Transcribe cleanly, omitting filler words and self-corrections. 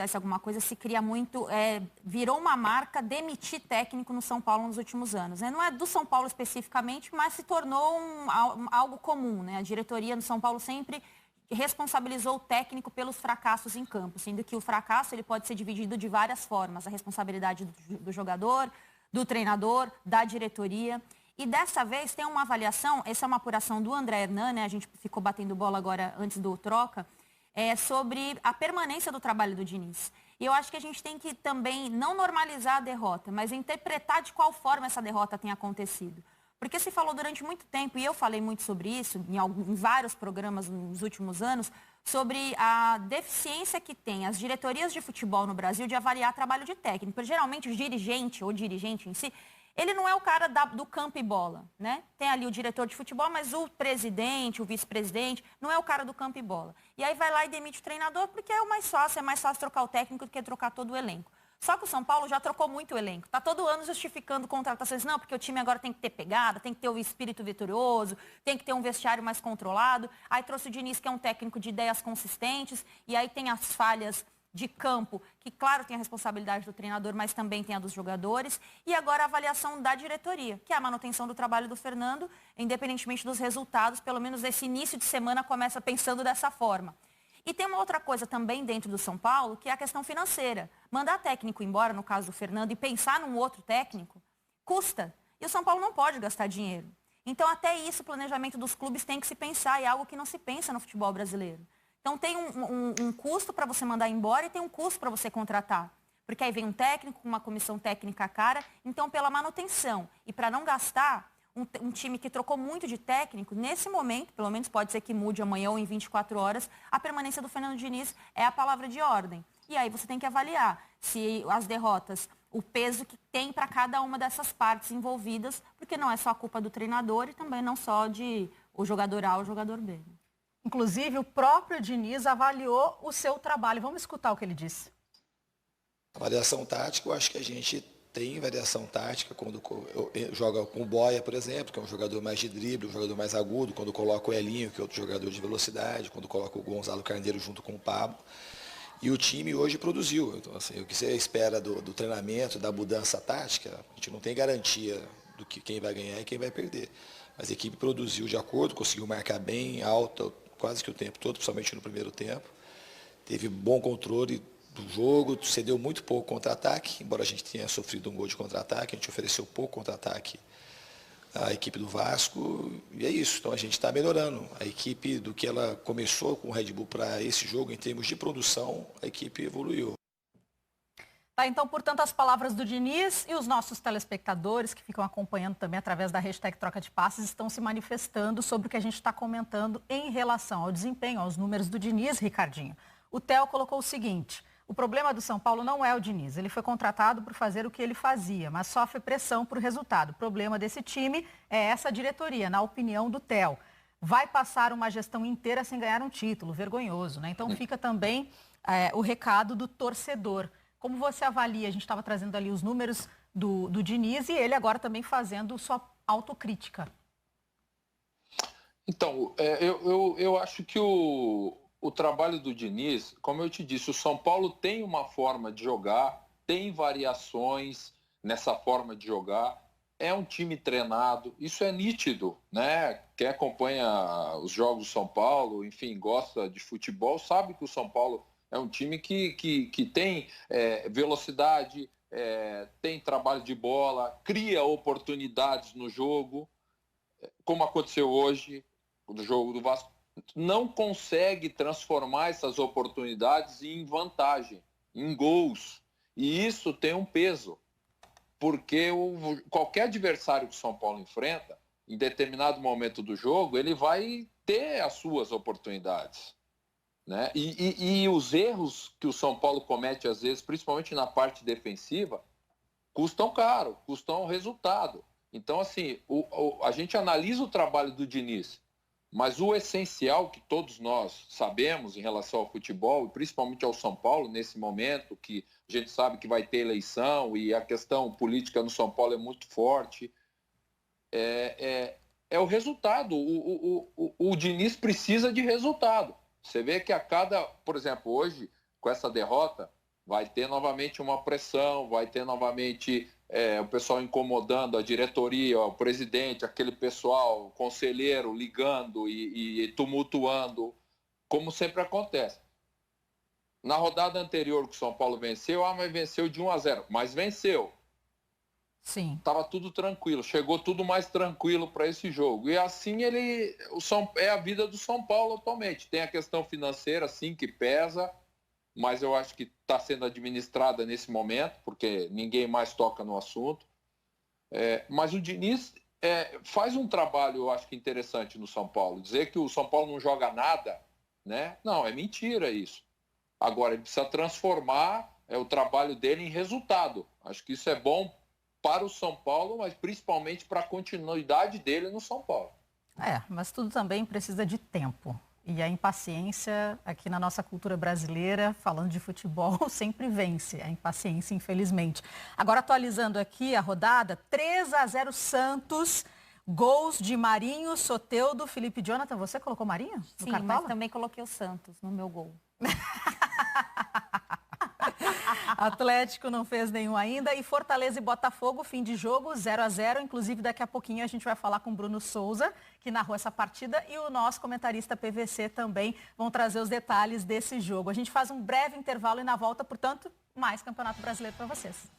acontece alguma coisa, se cria muito, virou uma marca demitir técnico no São Paulo nos últimos anos, né? Não é do São Paulo especificamente, mas se tornou algo comum, né? A diretoria do São Paulo sempre responsabilizou o técnico pelos fracassos em campo, sendo que o fracasso ele pode ser dividido de várias formas, a responsabilidade do jogador, do treinador, da diretoria. E dessa vez tem uma avaliação, essa é uma apuração do André Hernan, né? A gente ficou batendo bola agora antes do troca, sobre a permanência do trabalho do Diniz. E eu acho que a gente tem que também não normalizar a derrota, mas interpretar de qual forma essa derrota tem acontecido. Porque se falou durante muito tempo, e eu falei muito sobre isso, em vários programas nos últimos anos, sobre a deficiência que tem as diretorias de futebol no Brasil de avaliar trabalho de técnico. Porque, geralmente o dirigente, ou dirigente em si, ele não é o cara do campo e bola, né? Tem ali o diretor de futebol, mas o presidente, o vice-presidente, não é o cara do campo e bola. E aí vai lá e demite o treinador porque é mais fácil trocar o técnico do que trocar todo o elenco. Só que o São Paulo já trocou muito o elenco. Está todo ano justificando contratações. Não, porque o time agora tem que ter pegada, tem que ter o espírito vitorioso, tem que ter um vestiário mais controlado. Aí trouxe o Diniz, que é um técnico de ideias consistentes, e aí tem as falhas de campo, que claro tem a responsabilidade do treinador, mas também tem a dos jogadores, e agora a avaliação da diretoria, que é a manutenção do trabalho do Fernando, independentemente dos resultados, pelo menos esse início de semana começa pensando dessa forma. E tem uma outra coisa também dentro do São Paulo, que é a questão financeira. Mandar técnico embora, no caso do Fernando, e pensar num outro técnico, custa. E o São Paulo não pode gastar dinheiro. Então até isso o planejamento dos clubes tem que se pensar, e é algo que não se pensa no futebol brasileiro. Então tem um custo para você mandar embora e tem um custo para você contratar. Porque aí vem um técnico, uma comissão técnica cara. Então, pela manutenção e para não gastar, um time que trocou muito de técnico, nesse momento, pelo menos pode ser que mude amanhã ou em 24 horas, a permanência do Fernando Diniz é a palavra de ordem. E aí você tem que avaliar se as derrotas, o peso que tem para cada uma dessas partes envolvidas, porque não é só a culpa do treinador e também não só de o jogador A ou o jogador B. Inclusive, o próprio Diniz avaliou o seu trabalho. Vamos escutar o que ele disse. A variação tática, eu acho que a gente tem variação tática quando joga com o Boia, por exemplo, que é um jogador mais de drible, um jogador mais agudo, quando coloca o Elinho, que é outro jogador de velocidade, quando coloca o Gonzalo Carneiro junto com o Pablo. E o time hoje produziu. Então, assim, o que você espera do treinamento, da mudança tática, a gente não tem garantia do que quem vai ganhar e quem vai perder. Mas a equipe produziu de acordo, conseguiu marcar bem alta quase que o tempo todo, principalmente no primeiro tempo. Teve bom controle do jogo, cedeu muito pouco contra-ataque, embora a gente tenha sofrido um gol de contra-ataque, a gente ofereceu pouco contra-ataque à equipe do Vasco, e é isso. Então a gente está melhorando. A equipe, do que ela começou com o Red Bull para esse jogo, em termos de produção, a equipe evoluiu. Tá, então, portanto, as palavras do Diniz e os nossos telespectadores, que ficam acompanhando também através da hashtag Troca de Passes, estão se manifestando sobre o que a gente está comentando em relação ao desempenho, aos números do Diniz, Ricardinho. O Theo colocou o seguinte: o problema do São Paulo não é o Diniz. Ele foi contratado por fazer o que ele fazia, mas sofre pressão por resultado. O problema desse time é essa diretoria, na opinião do Theo. Vai passar uma gestão inteira sem ganhar um título, vergonhoso, né? Então fica também o recado do torcedor. Como você avalia? A gente estava trazendo ali os números do Diniz e ele agora também fazendo sua autocrítica. Então, eu acho que o trabalho do Diniz, como eu te disse, o São Paulo tem uma forma de jogar, tem variações nessa forma de jogar, é um time treinado, isso é nítido, né? Quem acompanha os jogos do São Paulo, enfim, gosta de futebol, sabe que o São Paulo é um time que tem velocidade, tem trabalho de bola, cria oportunidades no jogo, como aconteceu hoje, no jogo do Vasco. Não consegue transformar essas oportunidades em vantagem, em gols. E isso tem um peso, porque qualquer adversário que o São Paulo enfrenta, em determinado momento do jogo, ele vai ter as suas oportunidades. Né? E os erros que o São Paulo comete, às vezes, principalmente na parte defensiva, custam caro, custam resultado. Então, assim, a gente analisa o trabalho do Diniz, mas o essencial que todos nós sabemos em relação ao futebol, e principalmente ao São Paulo, nesse momento que a gente sabe que vai ter eleição e a questão política no São Paulo é muito forte, é o resultado. O Diniz precisa de resultado. Você vê que por exemplo, hoje, com essa derrota, vai ter novamente uma pressão, vai ter novamente o pessoal incomodando a diretoria, o presidente, aquele pessoal, o conselheiro ligando e tumultuando, como sempre acontece. Na rodada anterior que o São Paulo venceu, mas venceu de 1-0, mas venceu. Sim. Estava tudo tranquilo, chegou tudo mais tranquilo para esse jogo. E assim é a vida do São Paulo atualmente. Tem a questão financeira, sim, que pesa, mas eu acho que está sendo administrada nesse momento, porque ninguém mais toca no assunto. Mas o Diniz faz um trabalho, eu acho que interessante no São Paulo. Dizer que o São Paulo não joga nada, né? Não, é mentira isso. Agora, ele precisa transformar o trabalho dele em resultado. Acho que isso é bom para o São Paulo, mas principalmente para a continuidade dele no São Paulo. Mas tudo também precisa de tempo. E a impaciência, aqui na nossa cultura brasileira, falando de futebol, sempre vence. A impaciência, infelizmente. Agora, atualizando aqui a rodada, 3-0 Santos, gols de Marinho, Soteldo, Felipe Jonathan. Você colocou Marinho no Sim, Cartola? mas também coloquei o Santos no meu gol. Atlético não fez nenhum ainda. E Fortaleza e Botafogo, fim de jogo, 0-0. Inclusive, daqui a pouquinho a gente vai falar com o Bruno Souza, que narrou essa partida, e o nosso comentarista PVC também vão trazer os detalhes desse jogo. A gente faz um breve intervalo e na volta, portanto, mais Campeonato Brasileiro para vocês.